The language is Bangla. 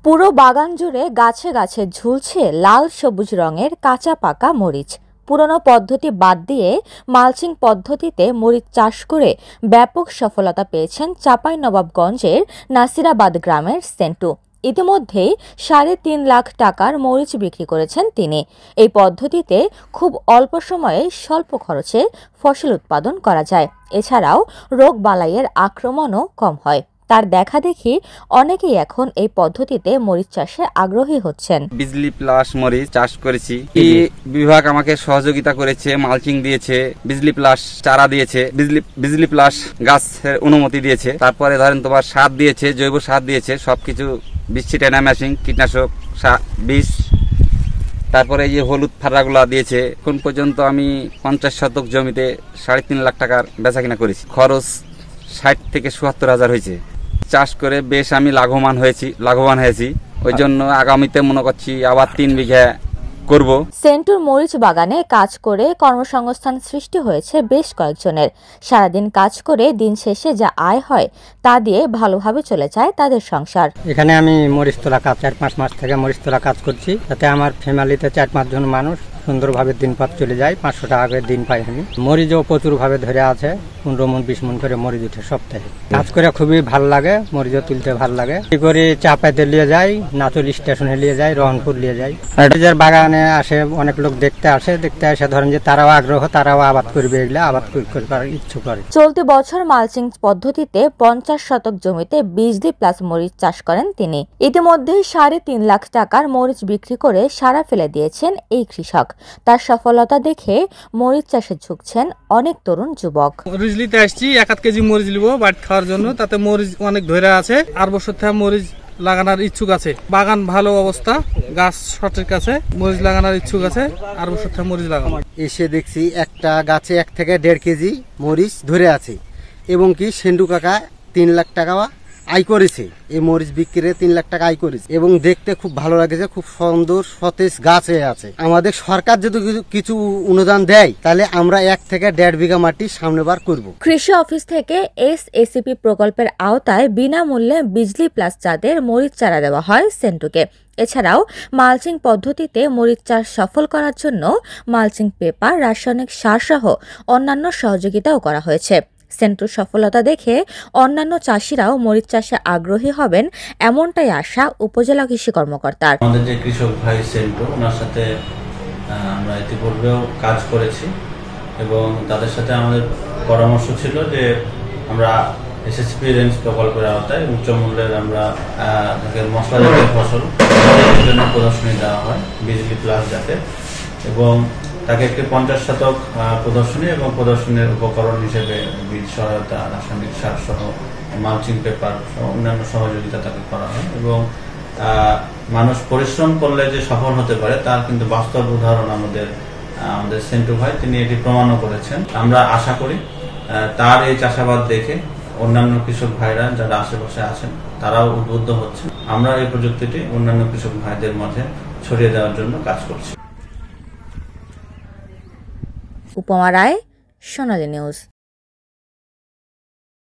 পুরো বাগান জুড়ে গাছে গাছে ঝুলছে লাল সবুজ রঙের কাঁচা পাকা মরিচ। পুরনো পদ্ধতি বাদ দিয়ে মালচিং পদ্ধতিতে মরিচ চাষ করে ব্যাপক সফলতা পেয়েছেন চাঁপাইনবাবগঞ্জের নাসিরাবাদ গ্রামের সেন্টু। ইতিমধ্যেই ৩.৫ লাখ টাকার মরিচ বিক্রি করেছেন তিনি। এই পদ্ধতিতে খুব অল্প সময়ে স্বল্প খরচে ফসল উৎপাদন করা যায়। এছাড়াও রোগ বালাইয়ের আক্রমণও কম হয়। তার দেখা দেখি অনেকেই এখন এই পদ্ধতিতে মরিচ চাষে আগ্রহী হচ্ছেন। বিজলি প্লাস মরিচ চাষ করেছি। এই বিভাগ আমাকে সহযোগিতা করেছে, মালচিং দিয়েছে, বিজলি প্লাস চারা দিয়েছে, বিজলি প্লাস গাছের অনুমতি দিয়েছে, তারপরে ধরেন তোমার সার দিয়েছে, জৈব সার দিয়েছে, সবকিছু বিচ্ছিটা মেশিন, কীটনাশক বীজ, তারপরে এই যে হলুদ ফাড়াগুলা দিয়েছে। এখন পর্যন্ত আমি 50 শতক জমিতে 3.5 লাখ টাকার বেচা কিনা করেছি। খরচ 60 থেকে ৭৭ হাজার হয়েছে। চাষ করে বেশ আমি লাভবান হয়েছি। ওই জন্য আগামীতে মনে করছি আবার 3 বিঘা করব। সেন্টুর মরিচ বাগানে কাজ করে কর্মসংস্থান সৃষ্টি হয়েছে বেশ কয়েকজনের। সারাদিন কাজ করে দিন শেষে যা আয় হয় তা দিয়ে ভালোভাবে চলে যায় তাদের সংসার। এখানে আমি মরিচ তোলা কাজ ৪-৫ মাস থেকে মরিচ তোলা কাজ করছি, তাতে আমার ফ্যামিলিতে ৪-৫ জন মানুষ সুন্দরভাবে দিনপাত চলে যায়। 500 টাকা করে দিন পাই আমি। মরিচও প্রচুর ভাবে ধরে আছে, 15 মন 20 মন করে মরিচ উঠে সপ্তাহে। কাজ করে খুবই ভালো লাগে, মরিচও তুলতে ভালো লাগে। কি করে চাপাইতে নিয়ে যাই, নাচল স্টেশনে নিয়ে যাই, রহনপুর নিয়ে যাই। মরিচের বাগানে আসে অনেক লোক দেখতে আসে ধরেন যে তারাও আগ্রহ, তারাও আবাদ করবে, এগুলা আবাদ করার ইচ্ছুক করে। চলতি বছর মালচিং পদ্ধতিতে 50 শতক জমিতে বিজলি প্লাস মরিচ চাষ করেন তিনি। ইতিমধ্যেই ৩.৫ লাখ টাকার মরিচ বিক্রি করে সারা ফেলে দিয়েছেন এই কৃষক। তার সফলতা দেখে মরিচ চাষে ঝুঁকছেন অনেক তরুণ যুবক। মরিচ নিতে আসছি, 1-1 কেজি মরিচ নিব বাড়ি খাওয়ার জন্য। তাতে মরিচ অনেক ধরে আছে, আর বছর থেকে মরিচ লাগানোর ইচ্ছুক আছে। বাগান ভালো অবস্থা, গাছ সঠিক আছে, মরিচ লাগানোর ইচ্ছুক আছে, আর বছর থেকে মরিচ লাগাবো। এসে দেখছি একটা গাছে 1 থেকে 1.5 কেজি মরিচ ধরে আছে, এবং কি সেন্টু কাকা 3 লাখ টাকা আয় করেছে। এই মরিচ বিক্রি 3 লাখ টাকা আয় করেছে, এবং দেখতে খুব ভালো লাগছে, খুব সুন্দর সতেজ গাছ হয়ে আছে। আমাদের সরকার যদি কিছু অনুদান দেয় তাহলে আমরা 1 থেকে 1.5 বিঘা মাটি সামনেবার করব। কৃষি অফিস থেকে SACP প্রকল্পের আওতায় বিনামূল্যে বিজলি প্লাস জাতের মরিচ চারা দেওয়া হয় সেন্টুকে। এছাড়াও মালচিং পদ্ধতিতে মরিচ চাষ সফল করার জন্য মালচিং পেপার, রাসায়নিক সার সহ অন্যান্য সহযোগিতাও করা হয়েছে। সেন্টুর সফলতা দেখে অন্যান্য চাষিরাও মরিচ চাষে আগ্রহী হবেন, এমনটাই আশা উপজেলা কৃষি কর্মকর্তার। আমাদের যে কৃষক ভাই সেন্টু, ওনার সাথে আমরা ইতিপূর্বেও কাজ করেছি, এবং তাদের সাথে আমাদের পরামর্শ ছিল যে আমরা SACP রেঞ্জ প্রকল্পের আওতায় উচ্চ মূল্যের আমরা মশলা জাতীয় ফসল জন্য প্রদর্শনী দেওয়া হয় বিজলি প্লাস জাতের, এবং তাকে একটি 50 শতক প্রদর্শনী এবং প্রদর্শনীর উপকরণ হিসেবে বীজ সহায়তা, রাসায়নিক সার সহ মালচিং পেপার সহ অন্যান্য সহযোগিতা তাকে করা হয়। এবং মানুষ পরিশ্রম করলে যে সফল হতে পারে তার কিন্তু বাস্তব উদাহরণ আমাদের সেন্টু ভাই, তিনি এটি প্রমাণও করেছেন। আমরা আশা করি তার এই চাষাবাদ দেখে অন্যান্য কৃষক ভাইরা যারা আশেপাশে আছেন তারাও উদ্বুদ্ধ হচ্ছে। আমরা এই প্রযুক্তিটি অন্যান্য কৃষক ভাইদের মাঝে ছড়িয়ে দেওয়ার জন্য কাজ করছি। উপমা রায়, সোনালী নিউজ।